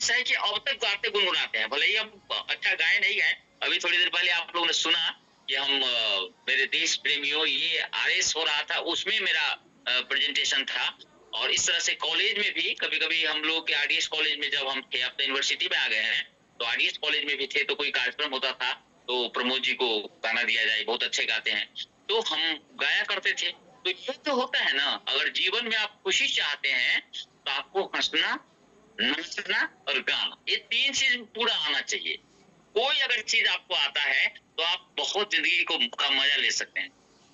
ऐसा है कि अब तक गाते गुनगुनाते हैं, भले ही हम अच्छा गाए नहीं गाए। अभी थोड़ी देर पहले आप लोगों ने सुना कि हम मेरे देश प्रेमियों ये आरएस हो रहा था, उसमें मेरा प्रेजेंटेशन था। और इस तरह से कॉलेज में भी कभी-कभी हम लोग के आरडीएस कॉलेज में जब हम थे, अब तो यूनिवर्सिटी में आ गए हैं, तो आरडीएस कॉलेज में भी थे, तो कोई कार्यक्रम होता था, तो प्रमोद जी को गाना दिया जाए, बहुत अच्छे गाते हैं, तो हम गाया करते थे। तो ये जो होता है ना, अगर जीवन में आप खुशी चाहते हैं, तो आपको हँसना, नाचना और गाना, ये 3 चीज पूरा आना चाहिए। कोई अगर चीज आपको आता है, तो आप बहुत जिंदगी का मजा ले सकते हैं।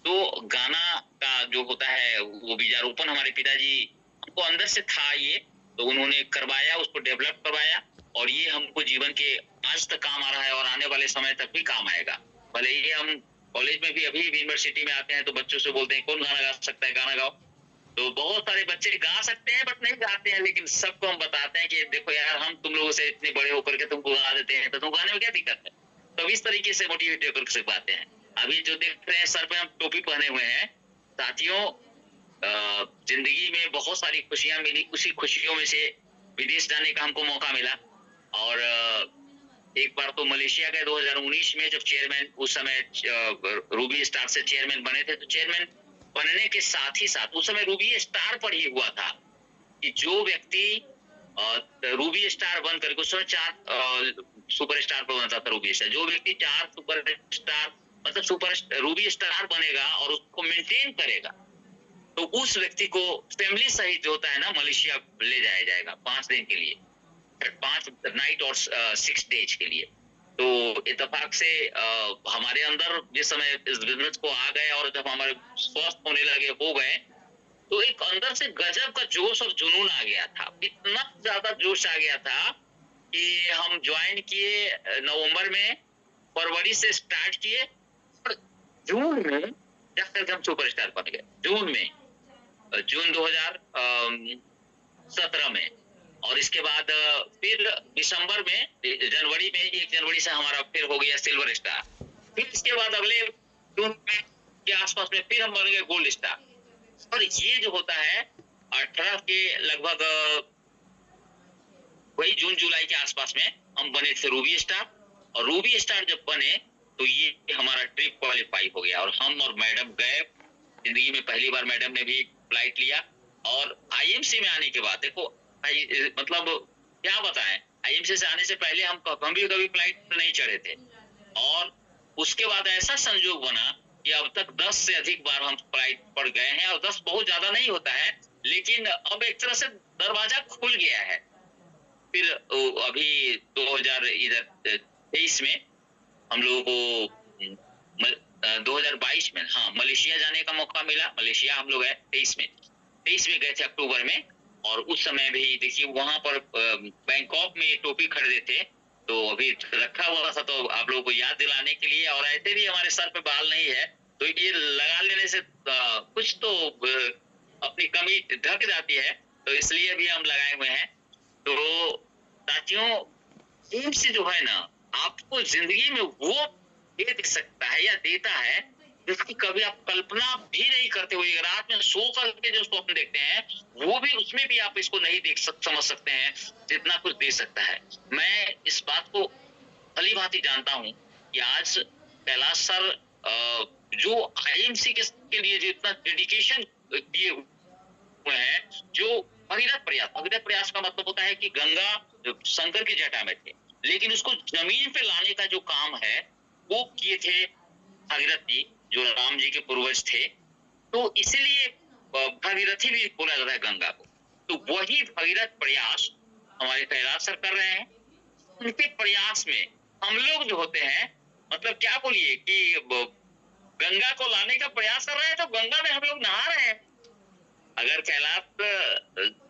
तो गाना का जो होता है, वो बीजारोपण हमारे पिताजी हमको अंदर से था ये, तो उन्होंने करवाया, उसको डेवलप करवाया, और ये हमको जीवन के आज तक काम आ रहा है और आने वाले समय तक भी काम आएगा। भले ही हम कॉलेज में भी, अभी यूनिवर्सिटी में आते हैं, तो बच्चों से बोलते हैं कौन गाना गा सकता है, गाना गाओ। तो बहुत सारे बच्चे गा सकते हैं बट नहीं गाते हैं, लेकिन सबको हम बताते हैं कि देखो यार, हम तुम लोगों से इतने बड़े होकर के तुमको गा देते हैं, तो तुम गाने में क्या दिक्कत है। तो इस तरीके से मोटिवेट होकर सिखाते हैं। अभी जो देख रहे हैं सर पे हम टोपी पहने हुए हैं, साथियों, जिंदगी में बहुत सारी खुशियां मिली, उसी खुशियों में से विदेश जाने का हमको मौका मिला। और एक बार तो मलेशिया गए 2019 में, जब चेयरमैन उस समय रूबी स्टार से चेयरमैन बने थे, तो चेयरमैन बनने के साथ ही साथ उस समय रूबी स्टार पर ही हुआ था कि जो व्यक्ति रूबी स्टार बन करके, उस समय 4 सुपर स्टार पर बनता था रूबी स्टार, जो व्यक्ति 4 सुपर स्टार मतलब सुपर रूबी स्टार बनेगा और उसको मेंटेन करेगा, तो उस व्यक्ति को फैमिली सहित जो होता है ना, मलेशिया ले जाया जाएगा 5 दिन के लिए, 5 नाइट और 6 डेज के लिए। तो इत्तेफाक से हमारे अंदर जिस समय इस बिजनेस को आ गए और जब हमारे स्वस्थ होने लगे, हो गए, तो एक अंदर से गजब का जोश और जुनून आ गया था। इतना ज्यादा जोश आ गया था कि हम ज्वाइन किए नवंबर में, फरवरी से स्टार्ट किए और जून में जाकर हम सुपरस्टार बन गए। जून में, जून 2017 में। और इसके बाद फिर दिसंबर में, जनवरी में, 1 जनवरी से हमारा फिर हो गया सिल्वर स्टार। फिर इसके बाद अगले जून के आसपास में फिर हम बन गए गोल्ड स्टार। और ये जो होता है 18 के लगभग वही जून जुलाई के आसपास में हम बने थे रूबी स्टार। और रूबी स्टार जब बने, तो ये हमारा ट्रिप क्वालिफाई हो गया और हम और मैडम गए। जिंदगी में पहली बार मैडम ने भी फ्लाइट लिया। और आईएमसी में आने के बाद देखो, मतलब क्या बताएं, आईएमसी से आने से पहले हम भी कभी फ्लाइट नहीं चढ़े थे। और उसके बाद ऐसा संजोग बना कि अब तक 10 से अधिक बार हम फ्लाइट पर गए हैं, और 10 बहुत ज्यादा नहीं होता है, लेकिन अब एक तरह से दरवाजा खुल गया है। फिर अभी 2023 में हम लोगों को 2022 में, हाँ, मलेशिया जाने का मौका मिला। मलेशिया हम लोग गए 23 में गए थे, अक्टूबर में। और उस समय भी देखिए वहां पर बैंकॉक में टोपी खरीदे थे, तो अभी रखा हुआ था, तो आप लोगों को याद दिलाने के लिए। और ऐसे भी हमारे सर पे बाल नहीं है, तो ये लगा लेने से कुछ तो अपनी कमी ढक जाती है, तो इसलिए भी हम लगाए हुए हैं। तो साथियों, एम से जो है ना, आपको जिंदगी में वो दे सकता है या देता है जिसकी कभी आप कल्पना भी नहीं करते हुए, रात में सो करके जो स्वप्न देखते हैं, वो भी, उसमें भी आप इसको नहीं समझ सकते हैं जितना कुछ दे सकता है। मैं इस बात को भली भांति जानता हूं कि आज कैलाश सर जो आईएमसी के लिए जितना डेडिकेशन दिए हुए हैं, जो भगीरथ प्रयास का मतलब होता है कि गंगा शंकर की जटा में थे, लेकिन उसको जमीन पे लाने का जो काम है वो किए थे भागीरथ जी, जो राम जी के पूर्वज थे। तो इसीलिए भागीरथी भी बोला जाता है गंगा को। तो वही भगीरथ प्रयास हमारे कैलाश सर कर रहे हैं। उनके प्रयास में हम लोग जो होते हैं, मतलब क्या बोलिए कि गंगा को लाने का प्रयास कर रहे हैं, तो गंगा में हम लोग नहा रहे हैं। अगर कैलाश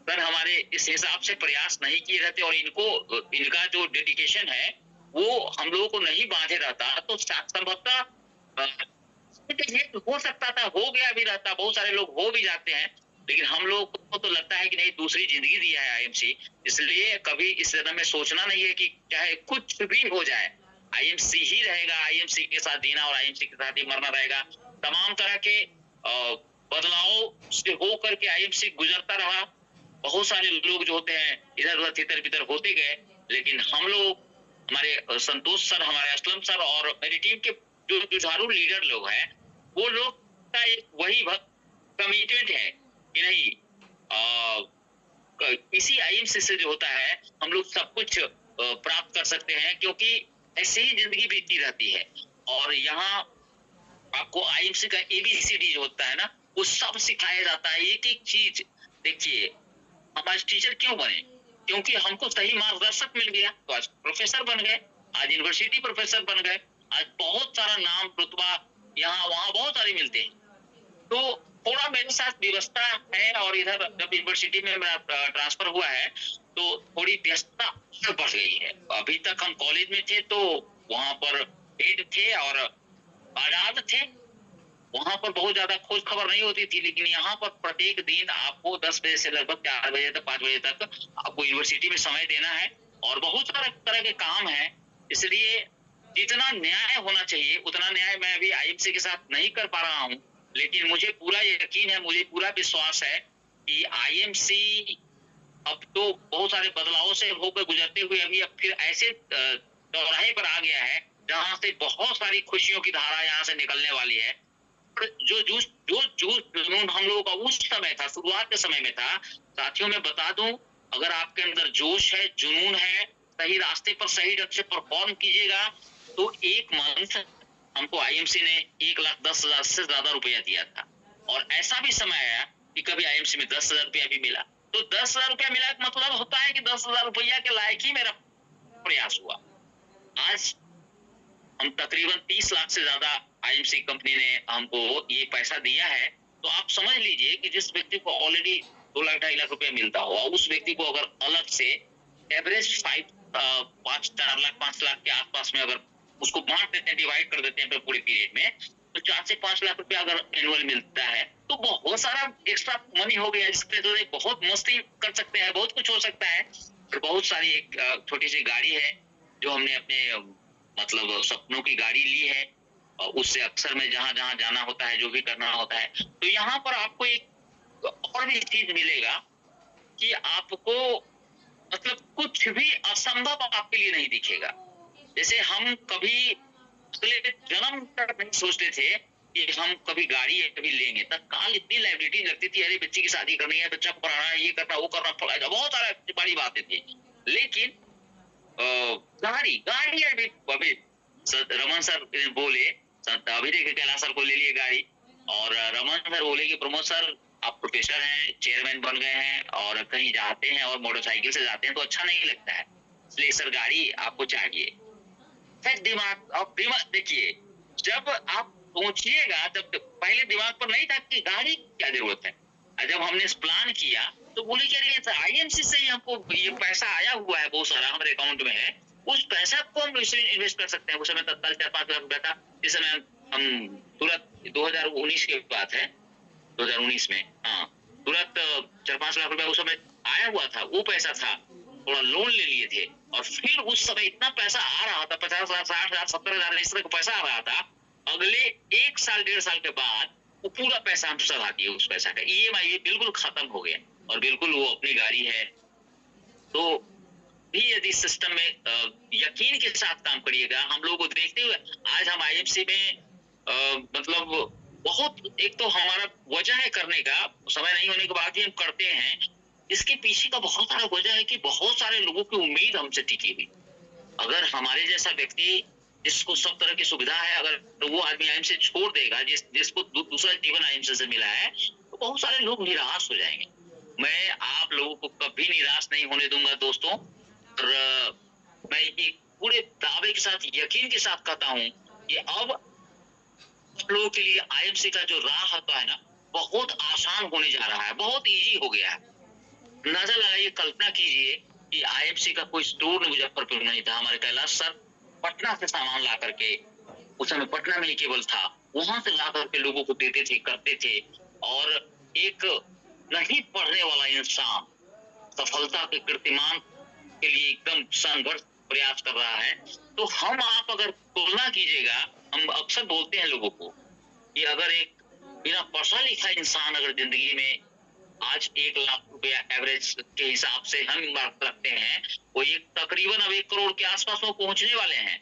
सर हमारे इस हिसाब से प्रयास नहीं किए रहते और इनका जो डेडिकेशन है वो हम लोगों को नहीं बांधे रहता, तो संभवतः हो सकता था, हो गया भी रहता, बहुत सारे लोग हो भी जाते हैं। लेकिन हम लोग को तो लगता है कि नहीं, दूसरी जिंदगी दिया है आईएमसी, इसलिए कभी इस जन्म में सोचना नहीं है कि चाहे कुछ भी हो जाए, आईएमसी ही रहेगा, आईएमसी के साथ जीना और आईएमसी के साथ ही मरना रहेगा। तमाम तरह के बदलाव से होकर के आईएमसी गुजरता रहा। बहुत सारे लोग जो होते हैं इधर उधर तितर बितर होते गए, लेकिन हम लोग, हमारे संतोष सर, हमारे असलम सर और मेरी टीम के जो जुझारू लीडर लोग हैं, वो लोग का एक वही कमिटमेंट है कि नहीं, इसी आईएमसी से जो होता है हम लोग सब कुछ प्राप्त कर सकते हैं, क्योंकि ऐसे ही जिंदगी बीतती रहती है। और यहाँ आपको आईएमसी का एबीसीडी जो होता है ना, वो सब सिखाया जाता है, एक एक चीज। देखिए, हम आज टीचर क्यों बने? क्योंकि हमको सही मार्गदर्शक मिल गया, तो आज प्रोफेसर बन गए, आज यूनिवर्सिटी प्रोफेसर बन गए, आज बहुत सारा नाम रुतबा यहाँ वहाँ बहुत सारे मिलते हैं। तो थोड़ा मेरे साथ व्यवस्था है, और इधर जब यूनिवर्सिटी में मेरा ट्रांसफर हुआ है तो थोड़ी व्यस्तता बढ़ गई है। अभी तक हम कॉलेज में थे तो वहां पर हेड थे और आजाद थे, वहां पर बहुत ज्यादा खोज खबर नहीं होती थी, लेकिन यहाँ पर प्रत्येक दिन आपको 10 बजे से लगभग 4 बजे तक 5 बजे तक आपको यूनिवर्सिटी में समय देना है, और बहुत सारे तरह के काम है। इसलिए जितना न्याय होना चाहिए उतना न्याय मैं अभी आईएमसी के साथ नहीं कर पा रहा हूँ, लेकिन मुझे पूरा यकीन है, मुझे पूरा विश्वास है कि आईएमसी अब तो बहुत सारे बदलावों से होकर गुजरते हुए अभी अब फिर ऐसे चौराहे पर आ गया है जहां से बहुत सारी खुशियों की धारा यहाँ से निकलने वाली है। जो जूझ जो जूझ जुनून हम लोगों का उस समय था, शुरुआत के समय में था, साथियों मैं बता दूं, अगर आपके अंदर जोश है, जुनून है, सही रास्ते पर सही ढंग से परफॉर्म कीजिएगा, तो एक मंथ हमको आईएमसी ने 1,10,000 से ज्यादा रुपया दिया था। और ऐसा भी समय आया कि कभी आईएमसी में 10,000 रुपया भी मिला। तो 10,000 रुपया मिला का मतलब होता है कि 10,000 रुपया के लायक ही मेरा प्रयास हुआ। आज हम तकरीबन 30 लाख से ज्यादा आईएमसी कंपनी ने हमको ये पैसा दिया है। तो आप समझ लीजिए कि जिस व्यक्ति को ऑलरेडी 2 लाख 2.5 लाख रुपया मिलता हो, उस व्यक्ति को अगर अलग से एवरेज 4 लाख 5 लाख के आसपास में अगर उसको बांट देते हैं, डिवाइड कर देते हैं पूरे पीरियड में, तो 4 से 5 लाख रुपया अगर एनुअल मिलता है तो बहुत सारा एक्स्ट्रा मनी हो गया, जिसपे तो बहुत मस्ती कर सकते हैं, बहुत कुछ हो सकता है। और बहुत सारी एक छोटी सी गाड़ी है जो हमने अपने मतलब सपनों की गाड़ी ली है, और उससे अक्सर में जहां जहां जाना होता है, जो भी करना होता है, तो यहाँ पर आपको एक और भी चीज मिलेगा कि आपको मतलब कुछ भी असंभव आपके लिए नहीं दिखेगा। जैसे हम कभी अगले जन्म तक नहीं सोचते थे कि हम कभी गाड़ी कभी लेंगे, तत्काल इतनी लाइबिलिटी लगती थी, अरे बच्ची की शादी करनी है, बच्चा को पढ़ाना है, ये करना वो करना, बहुत सारा बड़ी बातें थी। लेकिन गाड़ी गाड़ी अभी अभी रमन सर बोले, अभी देखिए कैलाश सर को ले लिए गाड़ी, और रमन सर बोले कि प्रमोद सर आप प्रोफेसर हैं, चेयरमैन बन गए हैं, और कहीं जाते हैं और मोटरसाइकिल से जाते हैं तो अच्छा नहीं लगता है, इसलिए सर गाड़ी आपको चाहिए। फिर दिमाग, अब दिमाग देखिए, जब आप सोचिएगा, जब पहले दिमाग पर नहीं था कि गाड़ी की क्या जरूरत है, जब हमने प्लान किया तो बोले कि अरे आईएमसी से ही हमको ये पैसा आया हुआ है, बहुत सारा हमारे अकाउंट में है, उस पैसा को हम इसे इन्वेस्ट कर सकते हैं। उस समय तत्काल 4-5 लाख रुपया था, इस समय हम तुरंत 2019 की बात है, 2019 में, हाँ, तुरंत 4-5 लाख रुपया उस समय आया हुआ था, वो पैसा था, थोड़ा लोन ले लिए थे, और फिर उस समय इतना पैसा आ रहा था, 50,000 60,000 70,000 इस तरह का पैसा आ रहा था। अगले 1 साल 1.5 साल के बाद वो पूरा पैसा हम सधा दिए, उस पैसा का ईएमआई बिल्कुल खत्म हो गया, और बिल्कुल वो अपनी गाड़ी है। तो भी यदि सिस्टम में यकीन के साथ काम करिएगा, हम लोगों को देखते हुए आज हम आईएमसी में मतलब बहुत, एक तो हमारा वजह है करने का, समय नहीं होने के बाद भी हम करते हैं, इसके पीछे का बहुत सारा वजह है कि बहुत सारे लोगों की उम्मीद हमसे टिकी हुई। अगर हमारे जैसा व्यक्ति जिसको सब तरह की सुविधा है, अगर तो वो आदमी आईएमसी छोड़ देगा, जिसको दूसरा जीवन आईएमसी से मिला है, तो बहुत सारे लोग निराश हो जाएंगे। मैं आप लोगों को कभी निराश नहीं होने दूंगा दोस्तों, और मैं एक पूरे दावे के साथ, यकीन के साथ कहता हूं कि अब आप लोगों के लिए आईएमसी का जो राह होता है ना, बहुत आसान होने जा रहा है, बहुत इजी हो गया है। अंदाजा लगाइए, कल्पना कीजिए कि आईएमसी का कोई स्टोर मुजफ्फरपुर में नहीं था, हमारे कैलाश सर पटना से सामान ला करके, उस समय पटना में ही केवल था, वहां से ला करके लोगों को देते थे, करते थे। और एक नहीं पढ़ने वाला इंसान सफलता के कीर्तिमान के लिए एकदम संघर्ष प्रयास कर रहा है। तो हम आप अगर तुलना कीजिएगा, हम अक्सर बोलते हैं लोगों को कि अगर एक बिना पढ़ा लिखा इंसान अगर जिंदगी में आज 1 लाख रुपया एवरेज के हिसाब से हम मार्क रखते हैं, वो एक तकरीबन अब 1 करोड़ के आसपास वो पहुंचने वाले हैं।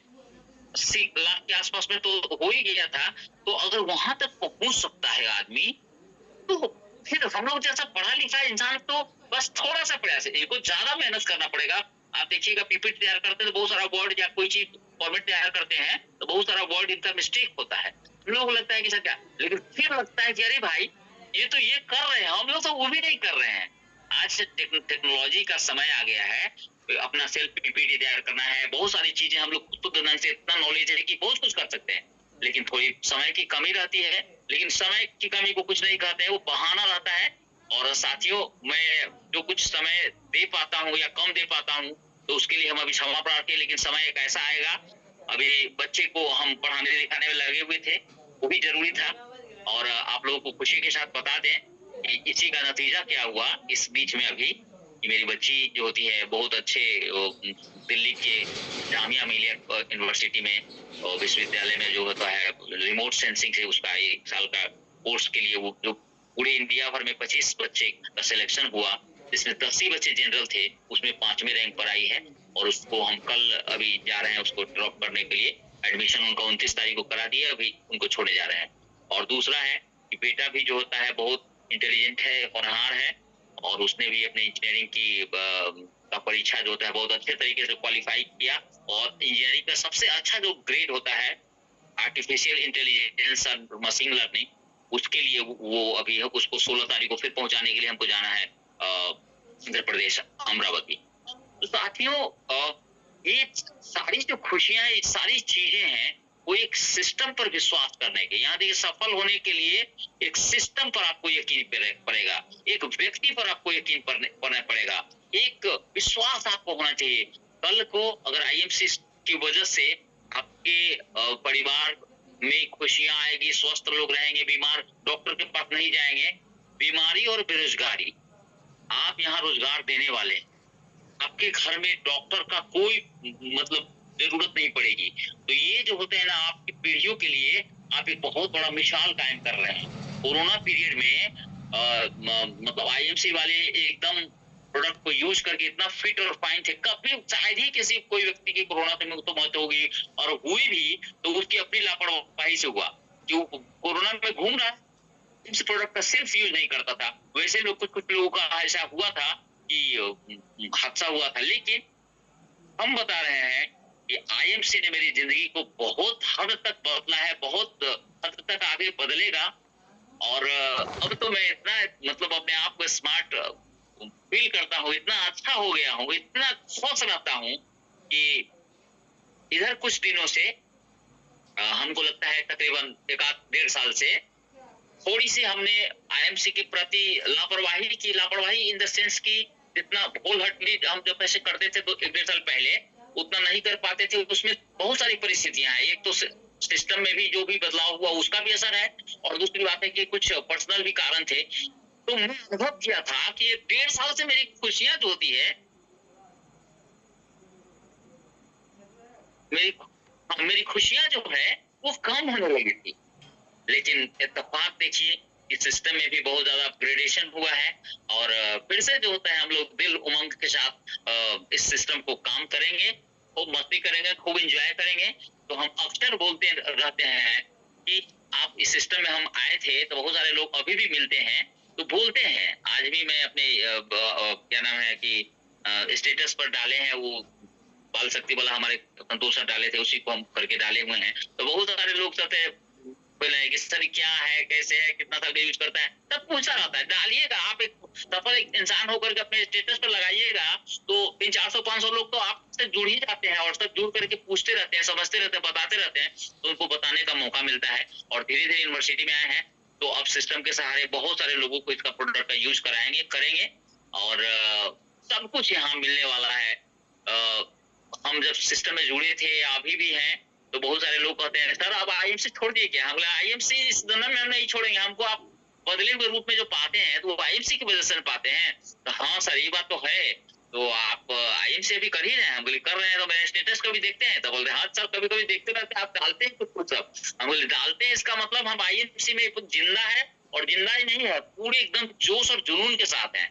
80 लाख के आसपास में तो हो ही गया था। तो अगर वहां तक पहुंच सकता है आदमी, तो फिर हम लोग जैसा पढ़ा लिखा इंसान तो बस थोड़ा सा प्रयास है, इनको ज्यादा मेहनत करना पड़ेगा। आप देखिएगा पीपीटी तैयार करते हैं तो बहुत सारा वर्ड या कोई चीज फॉर्मेट तैयार करते हैं तो बहुत सारा वर्ड इनका मिस्टेक होता है, लोग लगता है कि सर क्या, लेकिन फिर लगता है कि अरे भाई ये तो ये कर रहे हैं, हम लोग तो वो भी नहीं कर रहे हैं। आज से टेक्नोलॉजी का समय आ गया है, अपना सेल्फ पीपीटी तैयार करना है, बहुत सारी चीजें हम लोग खुद से इतना नॉलेज है कि बहुत कुछ कर सकते हैं, लेकिन थोड़ी समय की कमी रहती है। लेकिन समय की कमी को कुछ नहीं कहते हैं, वो बहाना रहता है। और साथियों, मैं जो कुछ समय दे पाता हूँ या कम दे पाता हूँ तो उसके लिए हम अभी क्षमा प्रार्थी है, लेकिन समय एक ऐसा आएगा, अभी बच्चे को हम पढ़ाने लिखाने में लगे हुए थे, वो भी जरूरी था। और आप लोगों को खुशी के साथ बता दें कि इसी का नतीजा क्या हुआ इस बीच में अभी, कि मेरी बच्ची जो होती है बहुत अच्छे दिल्ली के जामिया मिलिया यूनिवर्सिटी में विश्वविद्यालय में जो होता है रिमोट सेंसिंग से उसका 1 साल का कोर्स के लिए वो जो पूरे इंडिया भर में 25 बच्चे का सिलेक्शन हुआ, जिसमें 10 ही बच्चे जनरल थे, उसमें 5वें रैंक पर आई है। और उसको हम कल अभी जा रहे हैं उसको ड्रॉप करने के लिए, एडमिशन उनका 29 तारीख को करा दिया, अभी उनको छोड़ने जा रहे हैं। और दूसरा है कि बेटा भी जो होता है बहुत इंटेलिजेंट है, होनहार है, और उसने भी अपने इंजीनियरिंग की का परीक्षा जो होता है बहुत अच्छे तरीके से क्वालिफाई किया। और इंजीनियरिंग का सबसे अच्छा जो ग्रेड होता है आर्टिफिशियल इंटेलिजेंस और मशीन लर्निंग, उसके लिए वो अभी उसको 16 तारीख को फिर पहुंचाने के लिए हमको जाना है आंध्र प्रदेश अमरावती। तो साथियों, ये सारी जो खुशियां, ये सारी चीजें हैं, वो एक सिस्टम पर विश्वास करने के, यहाँ देखिए सफल होने के लिए एक सिस्टम पर आपको यकीन पड़ेगा, एक व्यक्ति पर आपको यकीन करना पड़ेगा, एक विश्वास आपको होना चाहिए। कल को अगर आईएमसी की वजह से आपके परिवार में खुशियां आएगी, स्वस्थ लोग रहेंगे, बीमार डॉक्टर के पास नहीं जाएंगे, बीमारी और बेरोजगारी, आप यहाँ रोजगार देने वाले, आपके घर में डॉक्टर का कोई मतलब जरूरत नहीं पड़ेगी। तो ये जो होते हैं ना, आपकी पीढ़ियों के लिए आप एक बहुत बड़ा मिसाल कायम कर रहे हैं। कोरोना पीरियड में मतलब आईएमसी वाले एकदम प्रोडक्ट को यूज करके इतना फिट और फाइन थे, कभी शायद ही किसी कोई व्यक्ति की कोरोना से मौत होगी, और हुई भी तो उसकी अपनी लापरवाही से हुआ, जो कोरोना में घूम रहा है इस प्रोडक्ट का सिर्फ यूज नहीं करता था। वैसे लोग कुछ लोगों का ऐसा हुआ था कि हादसा हुआ था, लेकिन हम बता रहे हैं कि आईएमसी ने मेरी जिंदगी को बहुत हद तक बदला है, बहुत हद तक आगे बदलेगा। और अब तो मैं इतना मतलब अपने आप को स्मार्ट फील करता हूँ, इतना अच्छा हो गया हूँ, इतना खुश रहता हूँ कि इधर कुछ दिनों से हमको लगता है तकरीबन 1-1.5 साल से थोड़ी सी हमने आईएमसी के प्रति लापरवाही की, लापरवाही इन द सेंस की जितना होल हार्टली हम जब ऐसे करते थे तो 1-1.5 साल पहले उतना नहीं कर पाते थे, उसमें बहुत सारी परिस्थितियां हैं। एक तो सिस्टम में भी जो भी बदलाव हुआ उसका भी असर है, और दूसरी बात है कि कुछ पर्सनल भी कारण थे। तो मैं अनुभव किया था कि 1.5 साल से मेरी खुशियां जो होती है, मेरी खुशियां जो है वो कम होने लगी थी। लेकिन इत्तेफाक देखिए कि सिस्टम में भी बहुत ज्यादा अपग्रेडेशन हुआ है, और फिर से जो होता है हम लोग दिल उमंग के साथ इस सिस्टम को काम करेंगे, खूब मस्ती करेंगे, खूब एंजॉय करेंगे। तो हम अक्सर बोलते रहते हैं कि आप इस सिस्टम में हम आए थे, तो बहुत सारे लोग अभी भी मिलते हैं तो बोलते हैं, आज भी मैं अपने क्या नाम है कि स्टेटस पर डाले हैं वो बाल शक्ति वाला हमारे संतोष सर डाले थे, उसी को हम करके डाले हुए हैं। तो बहुत सारे लोग कहते हैं कि सर क्या है, कैसे है, कितना साल का यूज करता है, तब पूछा रहता है। डालिएगा, आप एक सफल एक इंसान होकर के अपने स्टेटस पर लगाइएगा तो 300-400-500 लोग तो आपसे जुड़ ही जाते हैं, और सब जुड़ करके पूछते रहते हैं, समझते रहते हैं, बताते रहते हैं, तो उनको बताने का मौका मिलता है। और धीरे धीरे यूनिवर्सिटी में आए हैं तो अब सिस्टम के सहारे बहुत सारे लोगों को इसका प्रोडक्ट का यूज कराएंगे, करेंगे, और सब कुछ यहाँ मिलने वाला है। हम जब सिस्टम में जुड़े थे, अभी भी हैं, तो बहुत सारे लोग कहते हैं सर आप आईएमसी छोड़ दिए क्या? हम बोले आईएमसी इस दुनिया में हम नहीं छोड़ेंगे, हमको आप बदले हुए रूप में जो पाते हैं तो वो आईएमसी की वजह से पाते हैं। तो हाँ सर ये बात तो है, तो आप आईएमसी अभी कर ही रहे हैं? हम बोले कर रहे हैं, तो मेरे स्टेटस कभी देखते हैं? तो बोलते हाँ सर कभी कभी देखते रहते हैं, आप डालते हैं कुछ कुछ सब। हम बोले डालते हैं, इसका मतलब हम आईएमसी में जिंदा है, और जिंदा ही नहीं है, पूरे एकदम जोश और जुनून के साथ हैं।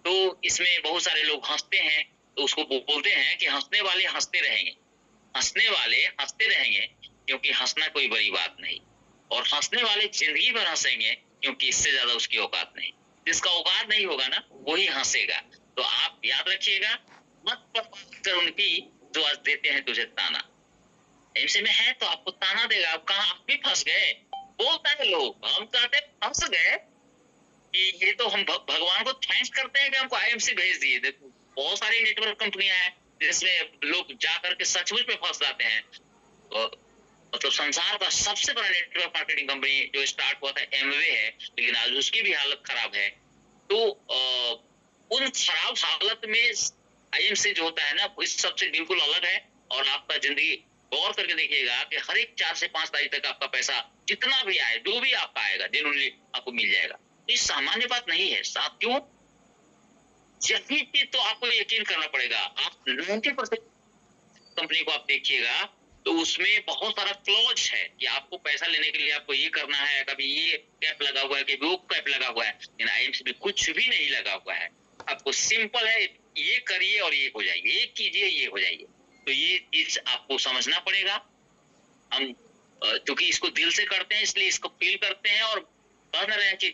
तो इसमें बहुत सारे लोग हंसते हैं, तो उसको बोलते हैं कि हंसने वाले हंसते रहेंगे, हंसने वाले हंसते रहेंगे, क्योंकि हंसना कोई बड़ी बात नहीं, और हंसने वाले जिंदगी भर हंसेंगे, क्योंकि इससे ज्यादा उसकी औकात नहीं। जिसका औकात नहीं होगा ना, वही हंसेगा। तो आप याद रखिएगा, मत बर्बाद कर उनकी जो आज देते हैं तुझे ताना। ऐसे में है तो आपको ताना देगा, आप कहाँ आप भी फंस गए। बोलता है लोग, हम कहते फंस गए कि ये तो हम भगवान को थैंक्स करते हैं कि हमको आईएमसी भेज दिए। देखो बहुत सारी नेटवर्क कंपनियां हैं जिसमें लोग जा करके सचमुच में फंस जाते हैं। तो मतलब संसार का सबसे बड़ा नेटवर्क मार्केटिंग कंपनी जो स्टार्ट हुआ था एमवे है, लेकिन आज उसकी भी हालत खराब है। तो उन खराब हालत में आईएमसी जो होता है ना, इस सबसे बिल्कुल अलग है। और आपका जिंदगी गौर करके देखिएगा कि हर एक 4 से 5 तारीख तक आपका पैसा जितना भी आए, जो भी आपका आएगा, जेन्युइनली आपको मिल जाएगा। ये सामान्य बात नहीं है साथियों। यही चीज तो आपको यकीन करना पड़ेगा। आप 90% कंपनी को आप देखिएगा, तो उसमें बहुत सारा क्लॉज है कि आपको पैसा लेने के लिए आपको ये करना है, कभी ये कैप लगा हुआ है, कभी वो कैप लगा हुआ है। लेकिन आईएमसी में कुछ भी नहीं लगा हुआ है। आपको सिंपल है, ये करिए और ये हो जाएगी, ये कीजिए ये हो जाएगी। तो ये चीज आपको समझना पड़ेगा। हम क्योंकि इसको दिल से करते हैं, इसलिए इसको फील करते हैं, और कह रहे हैं कि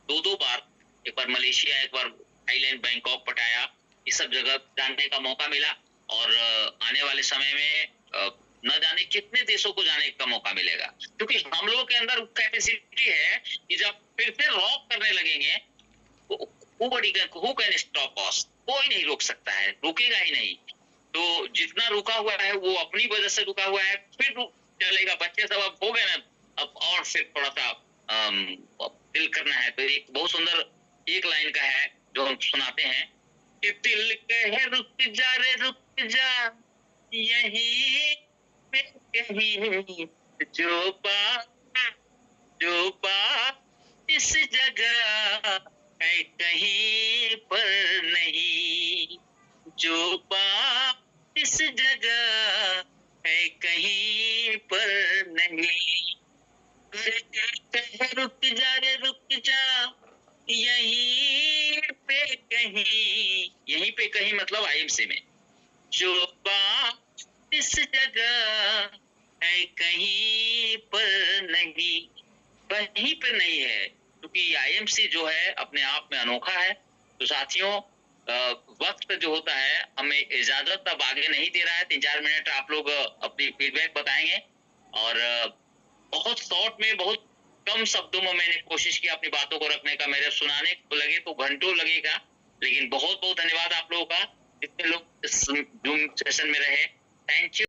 2-2 बार, एक बार मलेशिया, एक बार थाईलैंड, बैंकॉक, पटाया, ये सब जगह जानने का मौका मिला। और आने वाले समय में न जाने कितने देशों को जाने का मौका मिलेगा, क्योंकि हम लोगों के अंदर कैपेसिटी है कि जब फिर से रॉक करने लगेंगे, हु कैन स्टॉप अस, कोई नहीं रोक सकता है, रुकेगा ही नहीं। तो जितना रुका हुआ है वो अपनी वजह से रुका हुआ है, फिर चलेगा। बच्चे सब अब हो गए ना, अब और फिर थोड़ा सा दिल करना है। तो एक बहुत सुंदर एक लाइन का है जो हम सुनाते हैं कि दिल कहे रुक जा रे रुक जा, यही पे कहीं, जो बात जो बात इस जगह है कहीं पर नहीं, जो बात इस जगह है कहीं पर नहीं। रुक जा रे रुक जा, यहीं पे कहीं, यहीं पे कहीं मतलब आईएमसी में, जो बात इस जगह है कहीं पर नहीं, कहीं पर नहीं है। क्योंकि आईएमसी जो है अपने आप में अनोखा है। तो साथियों, वक्त जो होता है हमें इजाजत अब आगे नहीं दे रहा है। 3-4 मिनट आप लोग अपनी फीडबैक बताएंगे, और बहुत शॉर्ट में, बहुत कम शब्दों में मैंने कोशिश की अपनी बातों को रखने का। मेरे सुनाने को लगे तो घंटों लगेगा, लेकिन बहुत बहुत धन्यवाद आप लोगों का, जितने लोग इस जूम सेशन में रहे। Thank you.